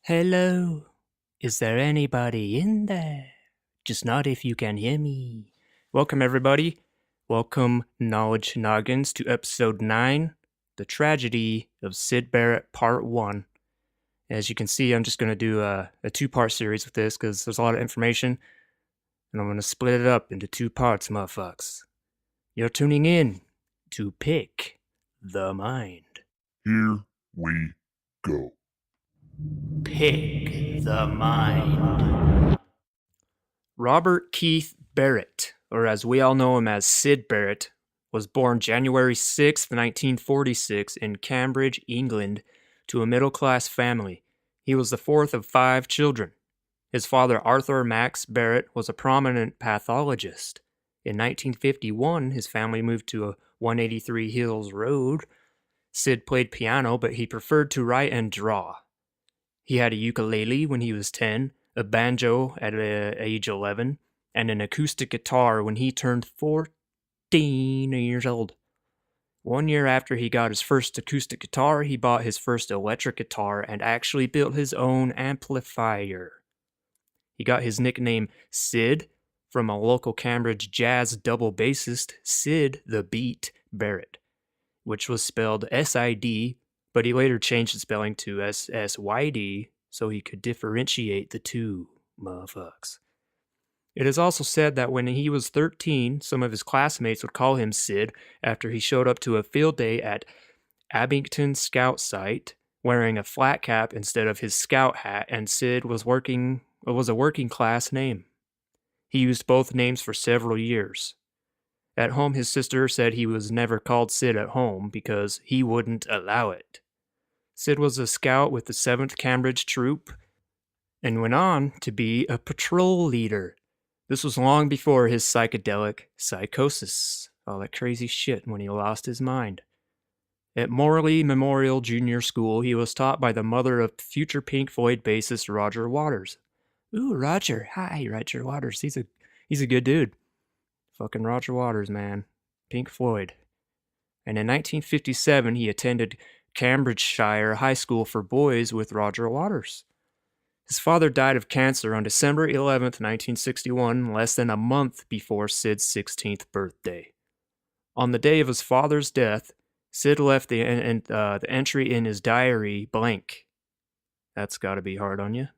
Hello, is there anybody in there? Just not if you can hear me. Welcome, everybody. Welcome, Knowledge Noggins, to episode 9, The Tragedy of Syd Barrett, Part 1. As you can see, I'm just going to do a two-part series with this because there's a lot of information, and I'm going to split it up into two parts, motherfucks. You're tuning in to Pick the Mind. Here we go. Pick the Mind. Robert Keith Barrett, or as we all know him as Syd Barrett, was born January 6, 1946 in Cambridge, England, to a middle-class family. He was the fourth of 5 children. His father, Arthur Max Barrett, was a prominent pathologist. In 1951, his family moved to 183 Hills Road. Syd played piano, but he preferred to write and draw. He had a ukulele when he was 10, a banjo at age 11, and an acoustic guitar when he turned 14 years old. 1 year after he got his first acoustic guitar, he bought his first electric guitar and actually built his own amplifier. He got his nickname Syd from a local Cambridge jazz double bassist, Syd the Beat Barrett, which was spelled S-I-D, but he later changed the spelling to S-S-Y-D so he could differentiate the two motherfucks. It is also said that when he was 13, some of his classmates would call him Syd after he showed up to a field day at Abington Scout Site wearing a flat cap instead of his scout hat, and Syd was a working class name. He used both names for several years. At home, his sister said he was never called Syd at home because he wouldn't allow it. Syd was a scout with the 7th Cambridge Troop and went on to be a patrol leader. This was long before his psychedelic psychosis, all that crazy shit when he lost his mind. At Morley Memorial Junior School, he was taught by the mother of future Pink Floyd bassist Roger Waters. Ooh, Roger. Hi, Roger Waters. He's a good dude. Fucking Roger Waters, man. Pink Floyd. And in 1957, he attended Cambridgeshire High School for Boys with Roger Waters. His father died of cancer on December 11th, 1961, less than a month before Syd's 16th birthday. On the day of his father's death, Syd left the entry in his diary blank. That's gotta be hard on you.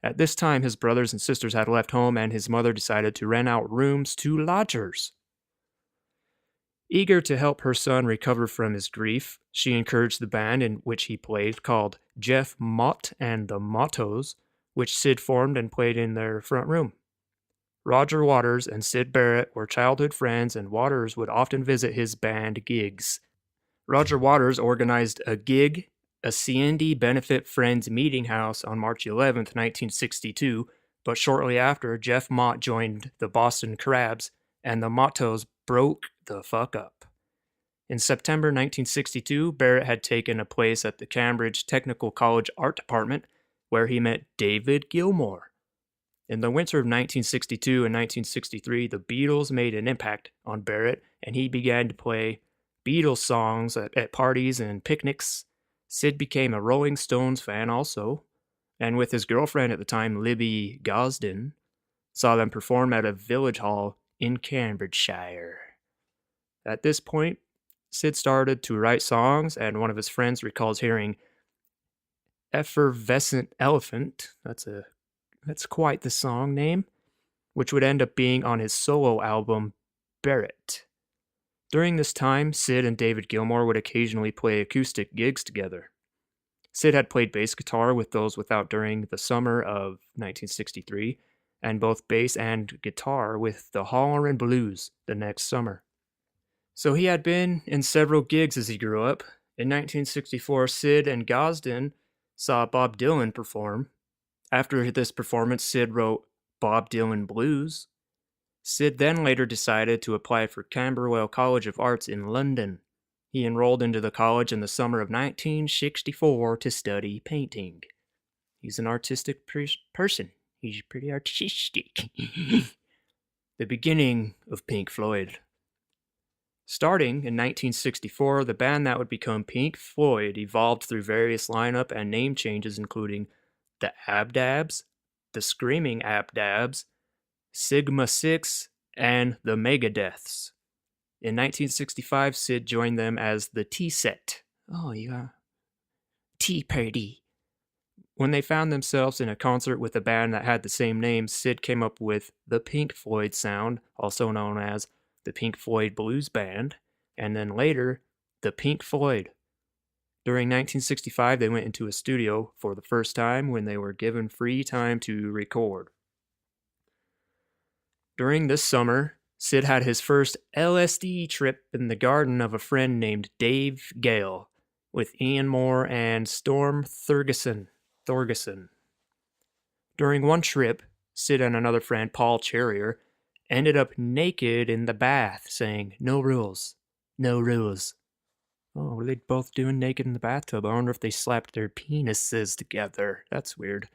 At this time, his brothers and sisters had left home, and his mother decided to rent out rooms to lodgers. Eager to help her son recover from his grief, she encouraged the band in which he played, called Jeff Mott and the Mottos, which Syd formed and played in their front room. Roger Waters and Syd Barrett were childhood friends, and Waters would often visit his band gigs. Roger Waters organized a C&D Benefit Friends Meeting House on March 11, 1962, but shortly after, Jeff Mott joined the Boston Crabs, and the Mottos broke the fuck up. In September 1962, Barrett had taken a place at the Cambridge Technical College Art Department, where he met David Gilmour. In the winter of 1962 and 1963, the Beatles made an impact on Barrett, and he began to play Beatles songs at parties and picnics. Syd became a Rolling Stones fan also, and with his girlfriend at the time, Libby Gosden, saw them perform at a village hall in Cambridgeshire. At this point, Syd started to write songs, and one of his friends recalls hearing Effervescent Elephant, that's quite the song name, which would end up being on his solo album, Barrett. During this time, Syd and David Gilmour would occasionally play acoustic gigs together. Syd had played bass guitar with Those Without during the summer of 1963, and both bass and guitar with the Hollerin' Blues the next summer. So he had been in several gigs as he grew up. In 1964, Syd and Gosden saw Bob Dylan perform. After this performance, Syd wrote Bob Dylan Blues. Syd then later decided to apply for Camberwell College of Arts in London. He enrolled into the college in the summer of 1964 to study painting. He's an artistic person. He's pretty artistic. The beginning of Pink Floyd. Starting in 1964, the band that would become Pink Floyd evolved through various lineup and name changes, including the Abdabs, the Screaming Abdabs, Sigma 6, and the Megadeths. In 1965, Syd joined them as the T-Set. Oh, yeah. Tea Party. When they found themselves in a concert with a band that had the same name, Syd came up with the Pink Floyd sound, also known as the Pink Floyd Blues Band, and then later, the Pink Floyd. During 1965, they went into a studio for the first time when they were given free time to record. During this summer, Syd had his first LSD trip in the garden of a friend named Dave Gale with Ian Moore and Storm Thorgerson. During one trip, Syd and another friend, Paul Cherrier, ended up naked in the bath, saying, "No rules, no rules." Oh, were they both doing naked in the bathtub? I wonder if they slapped their penises together. That's weird.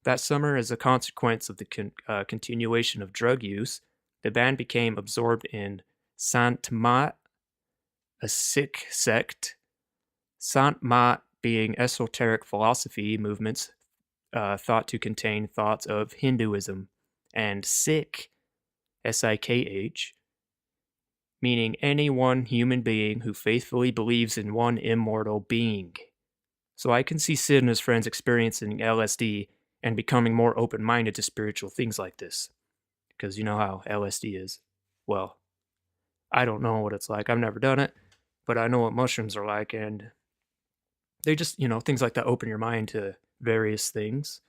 That summer, as a consequence of the continuation of drug use, the band became absorbed in Sant Mat, a Sikh sect. Sant Mat being esoteric philosophy movements thought to contain thoughts of Hinduism, and Sikh, S-I-K-H, meaning any one human being who faithfully believes in one immortal being. So I can see Syd and his friends experiencing LSD and becoming more open-minded to spiritual things like this. Because you know how LSD is. Well, I don't know what it's like. I've never done it, but I know what mushrooms are like, and they just, things like that open your mind to various things.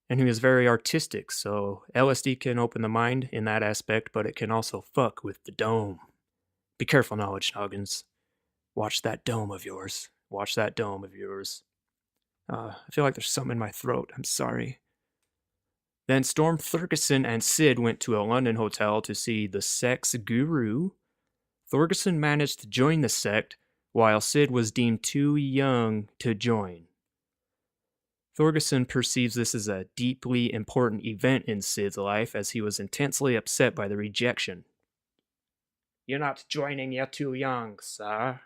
And he was very artistic, so LSD can open the mind in that aspect, but it can also fuck with the dome. Be careful, knowledge noggins. Watch that dome of yours. Watch that dome of yours. I feel like there's something in my throat. I'm sorry. Then Storm Thorgerson and Syd went to a London hotel to see the sex guru. Thorgerson managed to join the sect, while Syd was deemed too young to join. Thorgerson perceives this as a deeply important event in Syd's life, as he was intensely upset by the rejection. "You're not joining, you're too young, sir."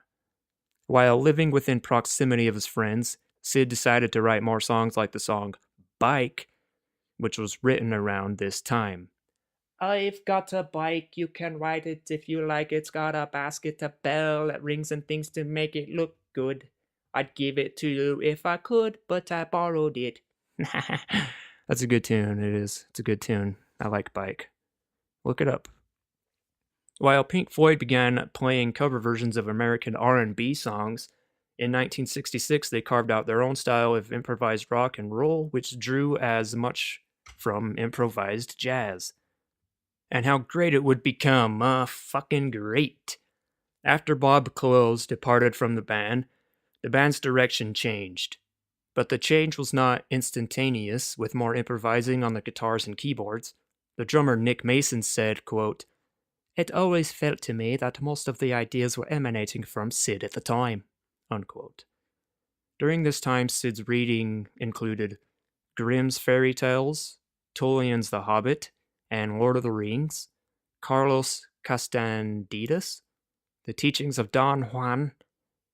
While living within proximity of his friends, Syd decided to write more songs like the song Bike, which was written around this time. "I've got a bike, you can ride it if you like. It's got a basket, a bell that rings and things to make it look good. I'd give it to you if I could, but I borrowed it." That's a good tune, it is. It's a good tune. I like Bike. Look it up. While Pink Floyd began playing cover versions of American R&B songs, in 1966 they carved out their own style of improvised rock and roll, which drew as much from improvised jazz. And how great it would become, fucking great. After Bob Close departed from the band's direction changed. But the change was not instantaneous, with more improvising on the guitars and keyboards. The drummer Nick Mason said, quote, "It always felt to me that most of the ideas were emanating from Syd at the time," unquote. During this time, Syd's reading included Grimm's Fairy Tales, Tolkien's The Hobbit, and Lord of the Rings, Carlos Castanedis, The Teachings of Don Juan,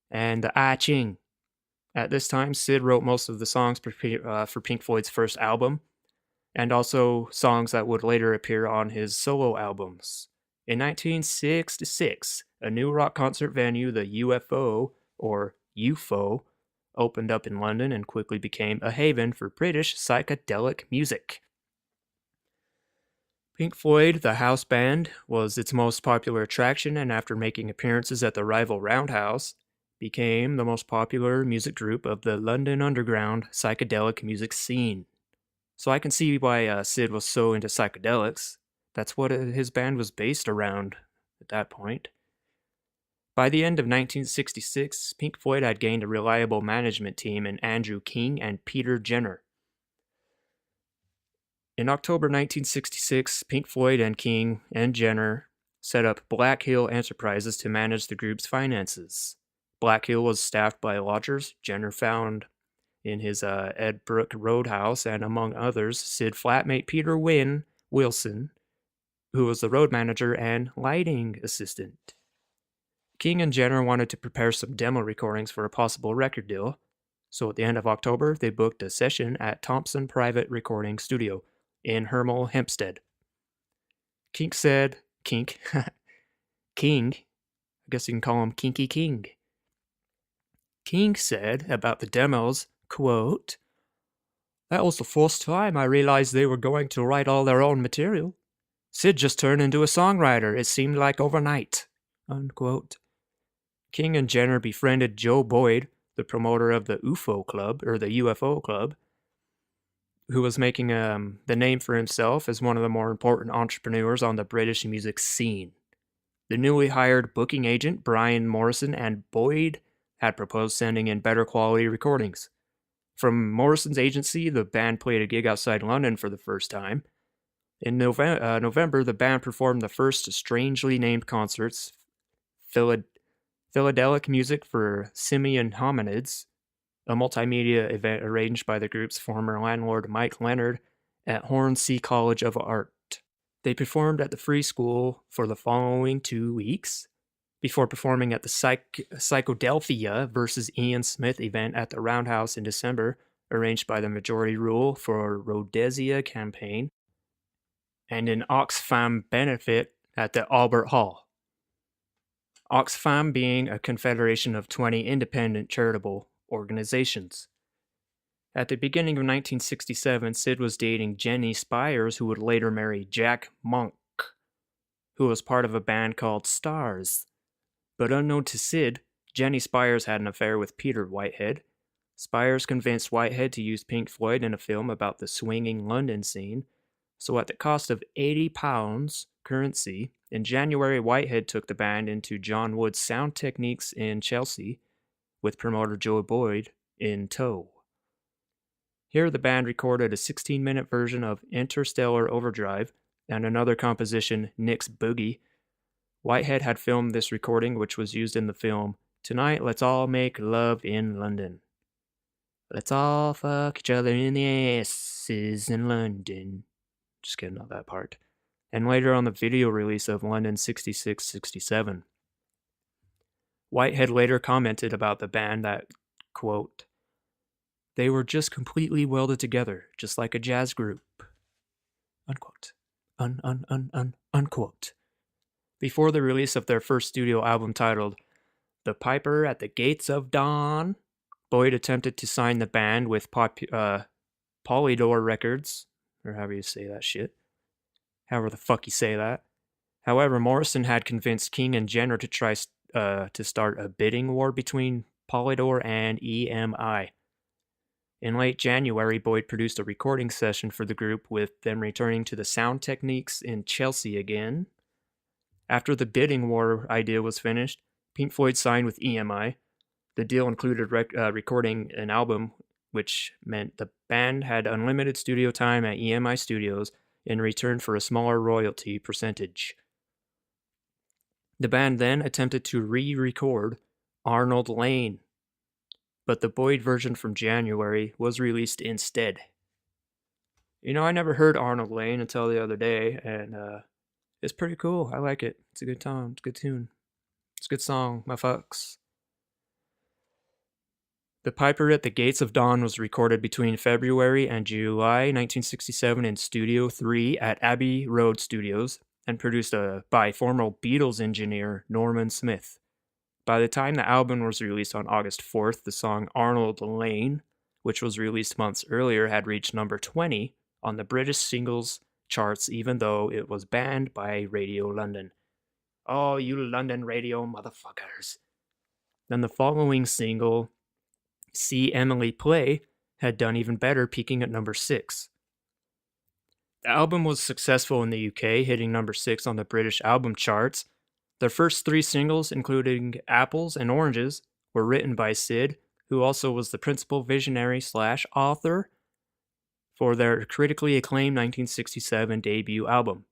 and the I Ching. At this time, Syd wrote most of the songs for Pink Floyd's first album, and also songs that would later appear on his solo albums. In 1966, a new rock concert venue, the UFO, or UFO, opened up in London and quickly became a haven for British psychedelic music. Pink Floyd, the house band, was its most popular attraction, and after making appearances at the rival Roundhouse, became the most popular music group of the London underground psychedelic music scene. So I can see why Syd was so into psychedelics. That's what his band was based around at that point. By the end of 1966, Pink Floyd had gained a reliable management team in Andrew King and Peter Jenner. In October 1966, Pink Floyd and King and Jenner set up Black Hill Enterprises to manage the group's finances. Black Hill was staffed by lodgers Jenner found in his Ed Brook Roadhouse, and among others, Syd flatmate Peter Wynne Wilson, who was the road manager and lighting assistant. King and Jenner wanted to prepare some demo recordings for a possible record deal, So at the end of October, they booked a session at Thompson Private Recording Studio in Hemel Hempstead. King, I guess you can call him Kinky King. King said about the demos, quote, "That was the first time I realized they were going to write all their own material. Syd just turned into a songwriter, it seemed like overnight," unquote. King and Jenner befriended Joe Boyd, the promoter of the UFO Club, or the UFO Club, who was making the name for himself as one of the more important entrepreneurs on the British music scene. The newly hired booking agent, Brian Morrison, and Boyd had proposed sending in better quality recordings. From Morrison's agency, the band played a gig outside London for the first time. In November, the band performed the first strangely named concerts, Philadelic Music for Simian Hominids, a multimedia event arranged by the group's former landlord Mike Leonard at Hornsey College of Art. They performed at the Free School for the following 2 weeks, before performing at the Psychodelphia versus Ian Smith event at the Roundhouse in December, arranged by the Majority Rule for Rhodesia campaign, and an Oxfam benefit at the Albert Hall. Oxfam being a confederation of 20 independent charitable organizations. At the beginning of 1967, Syd was dating Jenny Spires, who would later marry Jack Monk, who was part of a band called Stars. But unknown to Syd, Jenny Spires had an affair with Peter Whitehead. Spires convinced Whitehead to use Pink Floyd in a film about the swinging London scene, so at the cost of £80 currency, in January, Whitehead took the band into John Wood's Sound Techniques in Chelsea, with promoter Joe Boyd in tow. Here, the band recorded a 16-minute version of Interstellar Overdrive and another composition, Nick's Boogie. Whitehead had filmed this recording, which was used in the film Tonight Let's All Make Love in London. Let's all fuck each other in the asses in London. Just kidding on that part. And later on the video release of London 66-67. Whitehead later commented about the band that, quote, "They were just completely welded together, just like a jazz group," unquote. Unquote. Before the release of their first studio album titled The Piper at the Gates of Dawn, Boyd attempted to sign the band with Polydor Records, or however you say that shit. However the fuck you say that. However, Morrison had convinced King and Jenner to try to start a bidding war between Polydor and EMI. In late January, Boyd produced a recording session for the group, with them returning to the Sound Techniques in Chelsea again. After the bidding war idea was finished, Pink Floyd signed with EMI. The deal included recording an album, which meant the band had unlimited studio time at EMI Studios in return for a smaller royalty percentage. The band then attempted to re-record Arnold Lane, but the Boyd version from January was released instead. You know, I never heard Arnold Lane until the other day, and it's pretty cool. I like it. It's a good time. It's a good tune. It's a good song, my fucks. The Piper at the Gates of Dawn was recorded between February and July 1967 in Studio 3 at Abbey Road Studios and produced by former Beatles engineer Norman Smith. By the time the album was released on August 4th, the song Arnold Lane, which was released months earlier, had reached number 20 on the British singles charts, even though it was banned by Radio London. Oh, you London radio motherfuckers. Then the following single, See Emily Play, had done even better, peaking at number 6. The album was successful in the UK, hitting number 6 on the British album charts. Their first 3 singles, including Apples and Oranges, were written by Syd, who also was the principal visionary / author for their critically acclaimed 1967 debut album.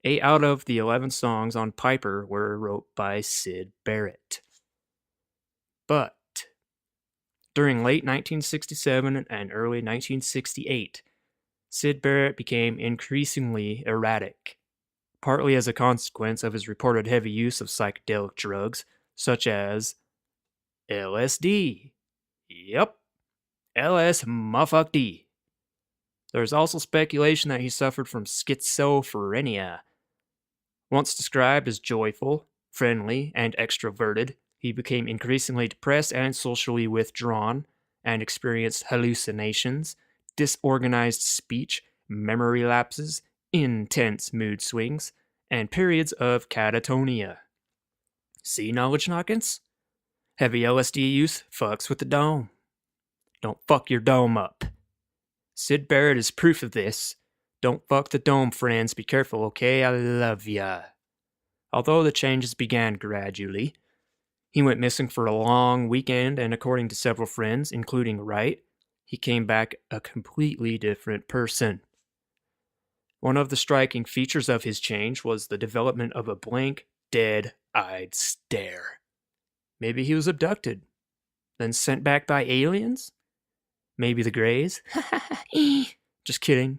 8 out of the 11 songs on Piper were wrote by Syd Barrett. But during late 1967 and early 1968, Syd Barrett became increasingly erratic, partly as a consequence of his reported heavy use of psychedelic drugs, such as LSD. Yep, LS motherfuck D. There is also speculation that he suffered from schizophrenia. Once described as joyful, friendly, and extroverted, he became increasingly depressed and socially withdrawn, and experienced hallucinations, disorganized speech, memory lapses, intense mood swings, and periods of catatonia. See knowledge noggins? Heavy LSD use fucks with the dome. Don't fuck your dome up. Syd Barrett is proof of this. Don't fuck the dome, friends. Be careful, okay? I love ya. Although the changes began gradually, he went missing for a long weekend, and according to several friends, including Wright, he came back a completely different person. One of the striking features of his change was the development of a blank, dead-eyed stare. Maybe he was abducted, then sent back by aliens? Maybe the Greys? Just kidding.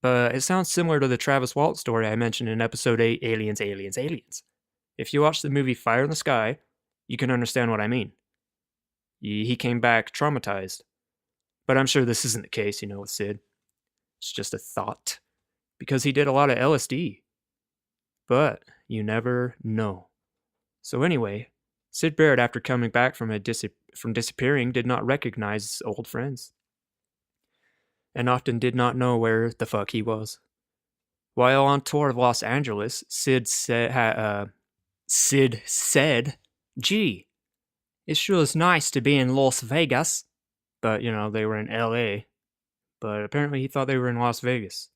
But it sounds similar to the Travis Walton story I mentioned in episode 8, Aliens, Aliens, Aliens. If you watch the movie Fire in the Sky, you can understand what I mean. He came back traumatized. But I'm sure this isn't the case, with Syd. It's just a thought. Because he did a lot of LSD. But you never know. So anyway, Syd Barrett, after coming back from disappearing, did not recognize his old friends. And often did not know where the fuck he was. While on tour of Los Angeles, Syd said, "Gee, it sure is nice to be in Las Vegas." But, they were in LA. But apparently he thought they were in Las Vegas.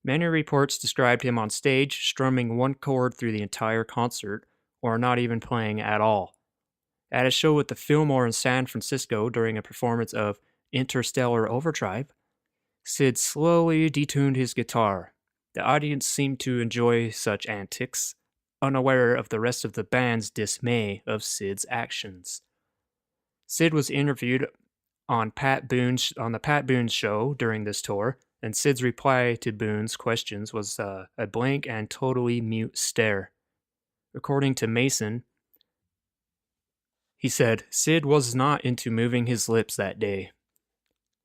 Many reports described him on stage strumming one chord through the entire concert, or not even playing at all. At a show at the Fillmore in San Francisco during a performance of Interstellar Overdrive, Syd slowly detuned his guitar. The audience seemed to enjoy such antics, unaware of the rest of the band's dismay of Syd's actions. Syd was interviewed on the Pat Boone show during this tour, and Syd's reply to Boone's questions was a blank and totally mute stare. According to Mason, he said, "Syd was not into moving his lips that day."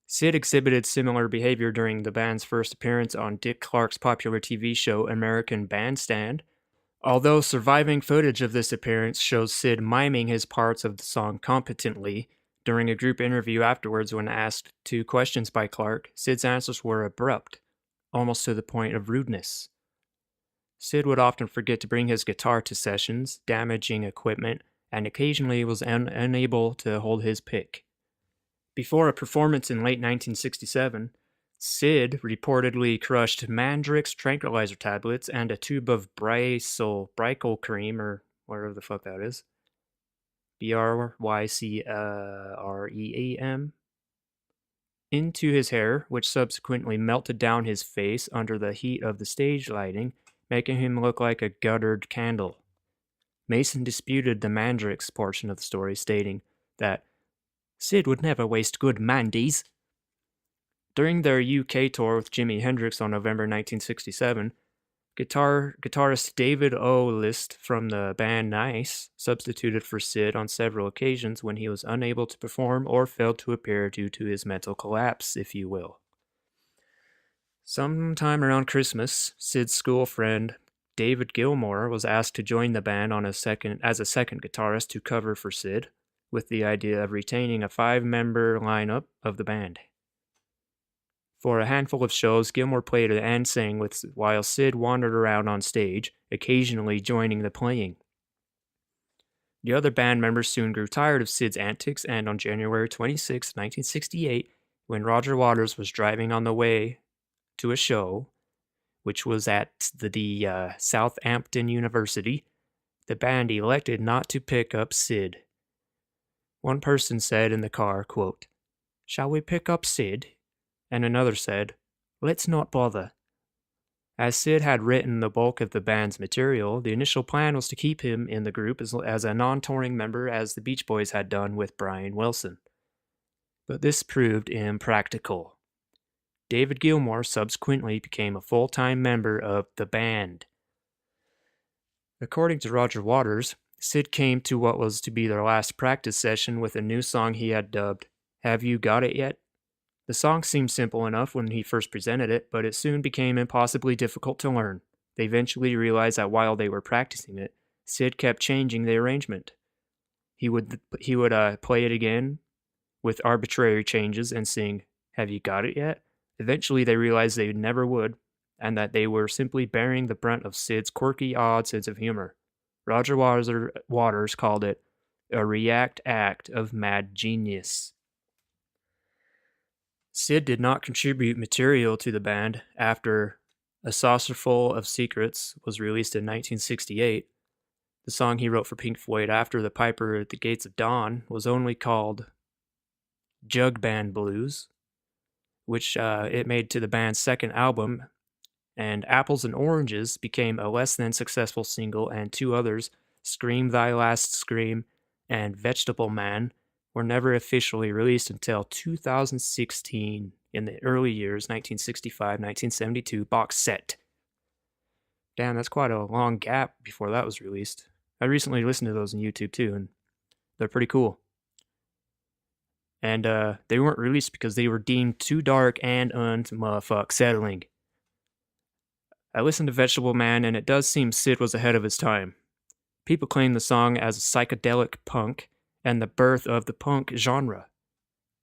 Syd exhibited similar behavior during the band's first appearance on Dick Clark's popular TV show American Bandstand, although surviving footage of this appearance shows Syd miming his parts of the song competently. During a group interview afterwards, when asked 2 questions by Clark, Syd's answers were abrupt, almost to the point of rudeness. Syd would often forget to bring his guitar to sessions, damaging equipment, and occasionally was unable to hold his pick. Before a performance in late 1967, Syd reportedly crushed Mandrix tranquilizer tablets and a tube of Brycol cream, or whatever the fuck that is. Brycream, into his hair, which subsequently melted down his face under the heat of the stage lighting, making him look like a guttered candle. Mason disputed the Mandrix portion of the story, stating that Syd would never waste good Mandies. During their UK tour with Jimi Hendrix on November 1967, guitarist David O. List from the band Nice substituted for Syd on several occasions when he was unable to perform or failed to appear due to his mental collapse, if you will. Sometime around Christmas, Syd's school friend David Gilmour was asked to join the band as a second guitarist to cover for Syd, with the idea of retaining a 5-member lineup of the band. For a handful of shows, Gilmour played and sang while Syd wandered around on stage, occasionally joining the playing. The other band members soon grew tired of Syd's antics, and on January 26, 1968, when Roger Waters was driving on the way to a show, which was at the Southampton University, the band elected not to pick up Syd. One person said in the car, quote, "Shall we pick up Syd?" And another said, "Let's not bother." As Syd had written the bulk of the band's material, the initial plan was to keep him in the group as a non-touring member, as the Beach Boys had done with Brian Wilson. But this proved impractical. David Gilmour subsequently became a full-time member of the band. According to Roger Waters, Syd came to what was to be their last practice session with a new song he had dubbed Have You Got It Yet? The song seemed simple enough when he first presented it, but it soon became impossibly difficult to learn. They eventually realized that while they were practicing it, Syd kept changing the arrangement. He would play it again with arbitrary changes and sing, "Have you got it yet?" Eventually, they realized they never would, and that they were simply bearing the brunt of Syd's quirky, odd sense of humor. Roger Waters called it a react act of mad genius. Syd did not contribute material to the band after A Saucerful of Secrets was released in 1968. The song he wrote for Pink Floyd after The Piper at the Gates of Dawn was only called Jug Band Blues, which it made to the band's second album, and Apples and Oranges became a less than successful single, and two others, Scream Thy Last Scream and Vegetable Man, were never officially released until 2016 in the early years 1965-1972 box set. Damn, that's quite a long gap before that was released. I recently listened to those on YouTube too, and they're pretty cool. And they weren't released because they were deemed too dark and settling. I listened to Vegetable Man, and it does seem Syd was ahead of his time. People claim the song as a psychedelic punk and the birth of the punk genre.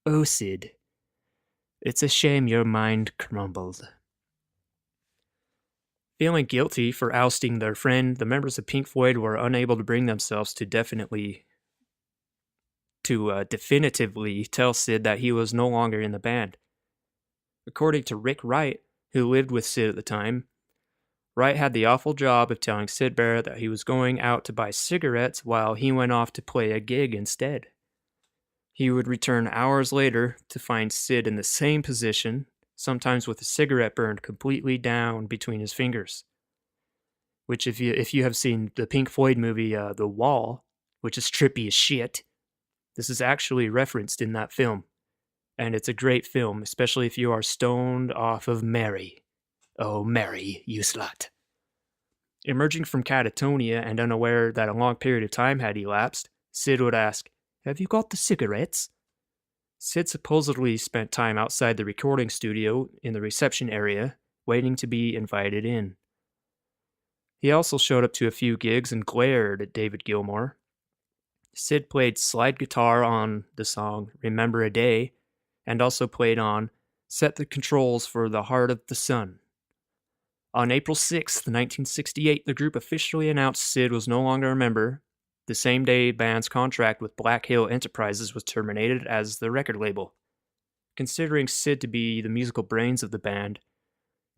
Oh, Syd, it's a shame your mind crumbled. Feeling guilty for ousting their friend, the members of Pink Floyd were unable to bring themselves to definitively tell Syd that he was no longer in the band. According to Rick Wright, who lived with Syd at the time, Wright had the awful job of telling Syd Barrett that he was going out to buy cigarettes while he went off to play a gig instead. He would return hours later to find Syd in the same position, sometimes with a cigarette burned completely down between his fingers. Which, if you have seen the Pink Floyd movie The Wall, which is trippy as shit, this is actually referenced in that film. And it's a great film, especially if you are stoned off of Mary. Oh, Mary, you slut. Emerging from catatonia and unaware that a long period of time had elapsed, Syd would ask, "Have you got the cigarettes?" Syd supposedly spent time outside the recording studio in the reception area, waiting to be invited in. He also showed up to a few gigs and glared at David Gilmour. Syd played slide guitar on the song Remember a Day, and also played on Set the Controls for the Heart of the Sun. On April 6, 1968, the group officially announced Syd was no longer a member, the same day band's contract with Black Hill Enterprises was terminated as the record label. Considering Syd to be the musical brains of the band,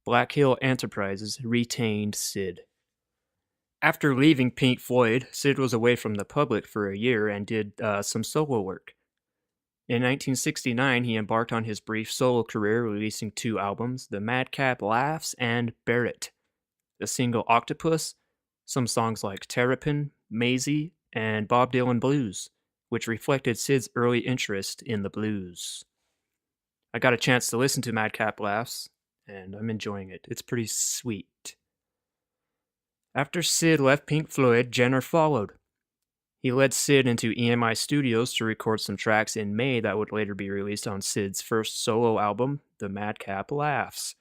Black Hill Enterprises retained Syd. After leaving Pink Floyd, Syd was away from the public for a year and did some solo work. In 1969, he embarked on his brief solo career, releasing two albums, The Madcap Laughs and Barrett, the single Octopus, some songs like Terrapin, Maisie, and Bob Dylan Blues, which reflected Syd's early interest in the blues. I got a chance to listen to Madcap Laughs, and I'm enjoying it. It's pretty sweet. After Syd left Pink Floyd, Jenner followed. He led Syd into EMI Studios to record some tracks in May that would later be released on Syd's first solo album, The Madcap Laughs,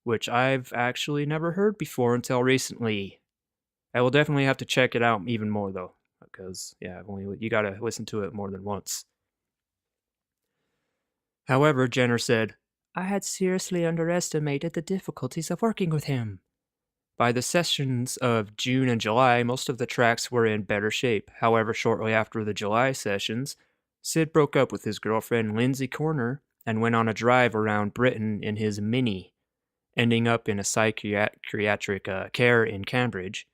which I've actually never heard before until recently. I will definitely have to check it out even more though, because you gotta listen to it more than once. However, Jenner said, "I had seriously underestimated the difficulties of working with him." By the sessions of June and July, most of the tracks were in better shape. However, shortly after the July sessions, Syd broke up with his girlfriend Lindsay Corner and went on a drive around Britain in his Mini, ending up in a psychiatric care in Cambridge.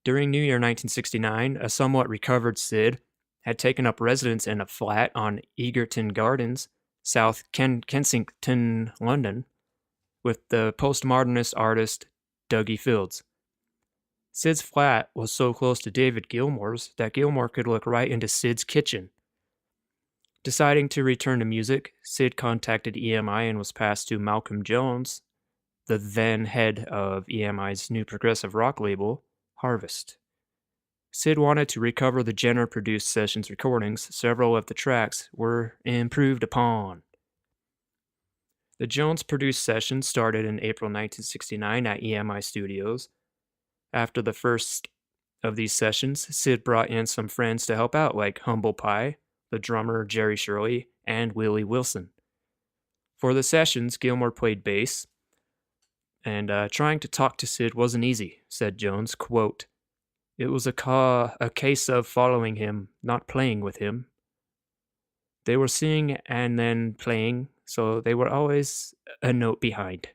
During New Year 1969, a somewhat recovered Syd had taken up residence in a flat on Egerton Gardens, South Kensington, London, with the postmodernist artist Dougie Fields. Syd's flat was so close to David Gilmour's that Gilmour could look right into Syd's kitchen. Deciding to return to music, Syd contacted EMI and was passed to Malcolm Jones, the then head of EMI's new progressive rock label, Harvest. Syd wanted to recover the Jenner-produced sessions recordings. Several of the tracks were improved upon. The Jones-produced sessions started in April 1969 at EMI Studios. After the first of these sessions, Syd brought in some friends to help out, like Humble Pie, the drummer Jerry Shirley, and Willie Wilson. For the sessions, Gilmour played bass, and trying to talk to Syd wasn't easy, said Jones, quote, "It was a case of following him, not playing with him. They were singing and then playing, so they were always a note behind."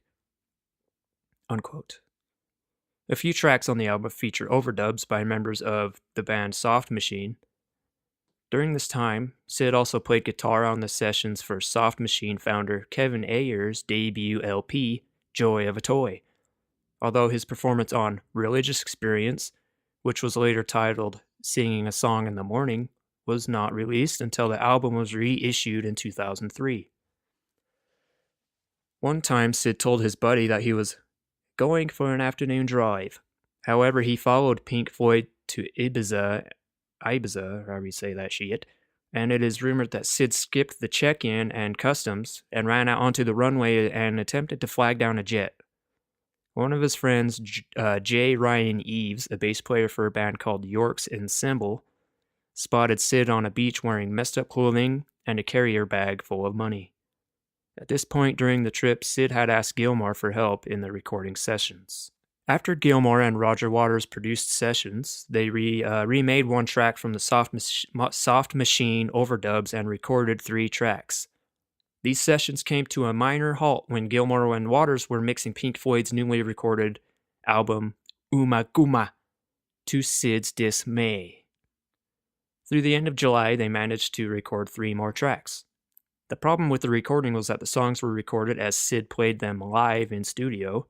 Unquote. A few tracks on the album feature overdubs by members of the band Soft Machine. During this time, Syd also played guitar on the sessions for Soft Machine founder Kevin Ayer's debut LP, Joy of a Toy, although his performance on Religious Experience, which was later titled Singing a Song in the Morning, was not released until the album was reissued in 2003. One time, Syd told his buddy that he was going for an afternoon drive. However, he followed Pink Floyd to Ibiza, however you say that shit, and it is rumored that Syd skipped the check-in and customs and ran out onto the runway and attempted to flag down a jet. One of his friends, J. Ryan Eves, a bass player for a band called Yorks Ensemble, spotted Syd on a beach wearing messed up clothing and a carrier bag full of money. At this point during the trip, Syd had asked Gilmour for help in the recording sessions. After Gilmour and Roger Waters produced sessions, they remade one track from the Soft Machine overdubs and recorded 3 tracks. These sessions came to a minor halt when Gilmour and Waters were mixing Pink Floyd's newly recorded album Uma Guma, to Syd's dismay. Through the end of July, they managed to record 3 more tracks. The problem with the recording was that the songs were recorded as Syd played them live in studio.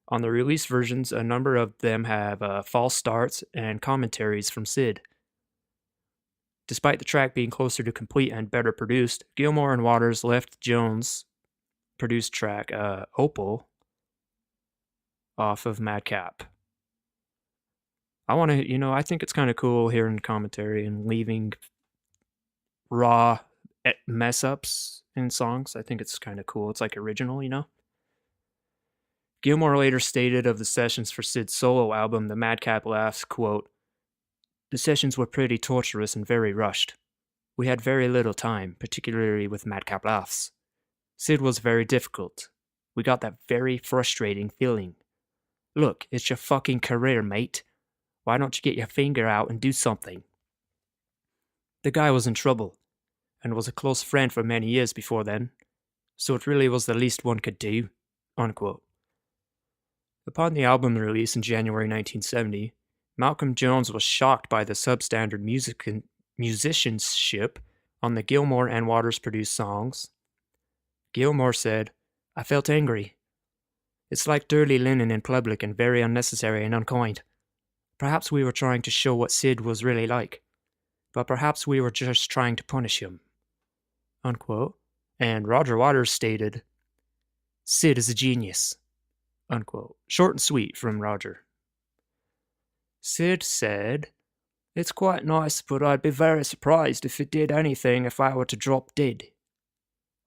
On the release versions, a number of them have false starts and commentaries from Syd. Despite the track being closer to complete and better produced, Gilmour and Waters left Jones' produced track, Opal, off of Madcap. I think it's kind of cool hearing commentary and leaving raw mess-ups in songs. I think it's kind of cool. It's like original, Gilmour later stated of the sessions for Syd's solo album, The Madcap Laughs, quote, "The sessions were pretty torturous and very rushed. We had very little time, particularly with Madcap Laughs. Syd was very difficult. We got that very frustrating feeling. Look, it's your fucking career, mate. Why don't you get your finger out and do something?" The guy was in trouble, and was a close friend for many years before then, so it really was the least one could do, unquote. Upon the album release in January 1970, Malcolm Jones was shocked by the substandard musicianship on the Gilmour and Waters produced songs. Gilmour said, "I felt angry. It's like dirty linen in public and very unnecessary and unkind. Perhaps we were trying to show what Syd was really like, but perhaps we were just trying to punish him," unquote. And Roger Waters stated, "Syd is a genius," unquote. Short and sweet from Roger. Syd said, "It's quite nice, but I'd be very surprised if it did anything if I were to drop dead.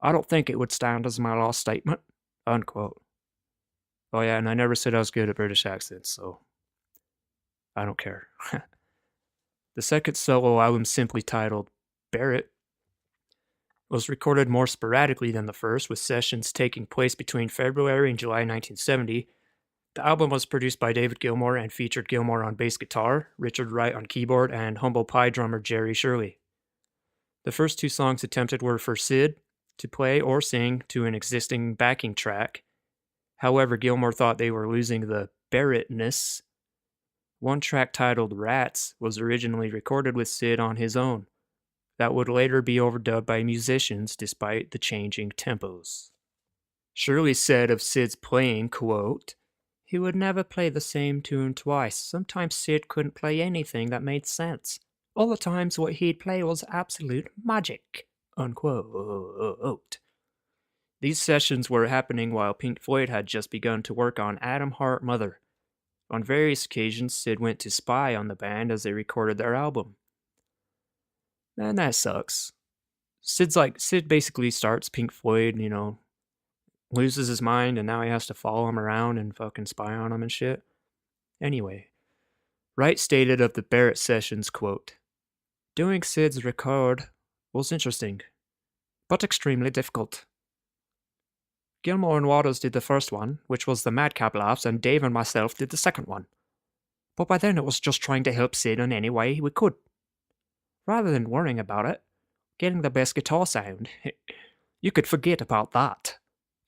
I don't think it would stand as my last statement," unquote. Oh yeah, and I never said I was good at British accents, so I don't care. The second solo album, simply titled Barrett, was recorded more sporadically than the first, with sessions taking place between February and July 1970. The album was produced by David Gilmour and featured Gilmour on bass guitar, Richard Wright on keyboard, and Humble Pie drummer Jerry Shirley. The first 2 songs attempted were for Syd to play or sing to an existing backing track. However, Gilmour thought they were losing the Barrettness. One track titled Rats was originally recorded with Syd on his own. That would later be overdubbed by musicians despite the changing tempos. Shirley said of Syd's playing, quote, "He would never play the same tune twice. Sometimes Syd couldn't play anything that made sense. All the times what he'd play was absolute magic," unquote. These sessions were happening while Pink Floyd had just begun to work on Atom Heart Mother. On various occasions, Syd went to spy on the band as they recorded their album. And that sucks. Syd basically starts Pink Floyd, loses his mind, and now he has to follow him around and fucking spy on him and shit. Anyway, Wright stated of the Barrett sessions, quote, "Doing Syd's record was interesting, but extremely difficult. Gilmour and Waters did the first one, which was the Madcap Laughs, and Dave and myself did the second one. But by then it was just trying to help Syd in any way we could. Rather than worrying about it, getting the best guitar sound, you could forget about that.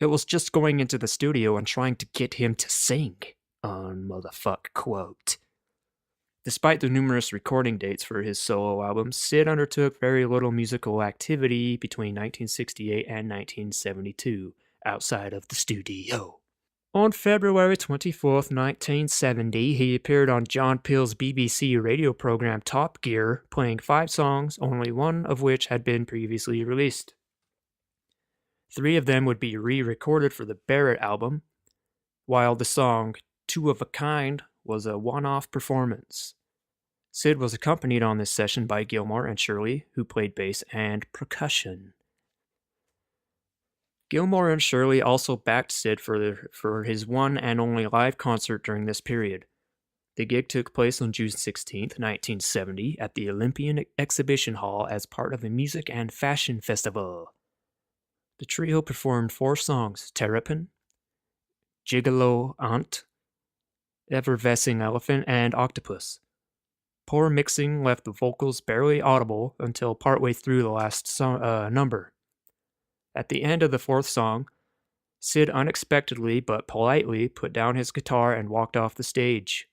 It was just going into the studio and trying to get him to sing." Motherfuck quote. Despite the numerous recording dates for his solo albums, Syd undertook very little musical activity between 1968 and 1972 outside of the studio. On February 24th, 1970, he appeared on John Pill's BBC radio program Top Gear, playing 5 songs, only one of which had been previously released. 3 of them would be re-recorded for the Barrett album, while the song Two of a Kind was a one-off performance. Syd was accompanied on this session by Gilmour and Shirley, who played bass and percussion. Gilmour and Shirley also backed Syd for his one and only live concert during this period. The gig took place on June 16, 1970, at the Olympian Exhibition Hall as part of a music and fashion festival. The trio performed 4 songs: Terrapin, Gigolo Aunt, Effervescing Elephant, and Octopus. Poor mixing left the vocals barely audible until partway through the last number. At the end of the 4th song, Syd unexpectedly but politely put down his guitar and walked off the stage.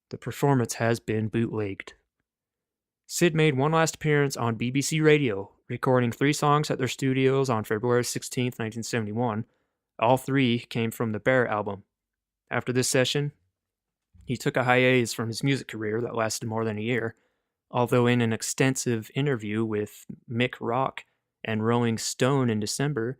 The performance has been bootlegged. Syd made one last appearance on BBC Radio, recording 3 songs at their studios on February 16, 1971. All 3 came from the Barrett album. After this session, he took a hiatus from his music career that lasted more than a year, although in an extensive interview with Mick Rock and Rolling Stone in December,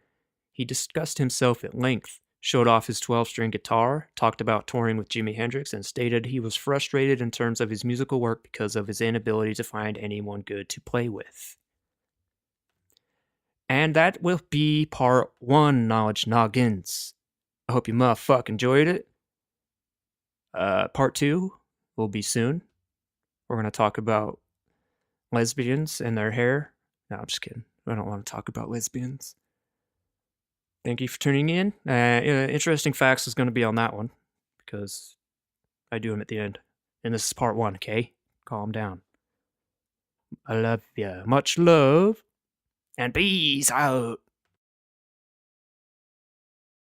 he discussed himself at length, showed off his 12-string guitar, talked about touring with Jimi Hendrix, and stated he was frustrated in terms of his musical work because of his inability to find anyone good to play with. And that will be part 1, Knowledge Noggins. I hope you motherfuck enjoyed it. Part 2 will be soon. We're going to talk about lesbians and their hair. No, I'm just kidding. I don't want to talk about lesbians. Thank you for tuning in. Interesting facts is going to be on that one, because I do them at the end. And this is part 1, okay? Calm down. I love ya. Much love. And peace out.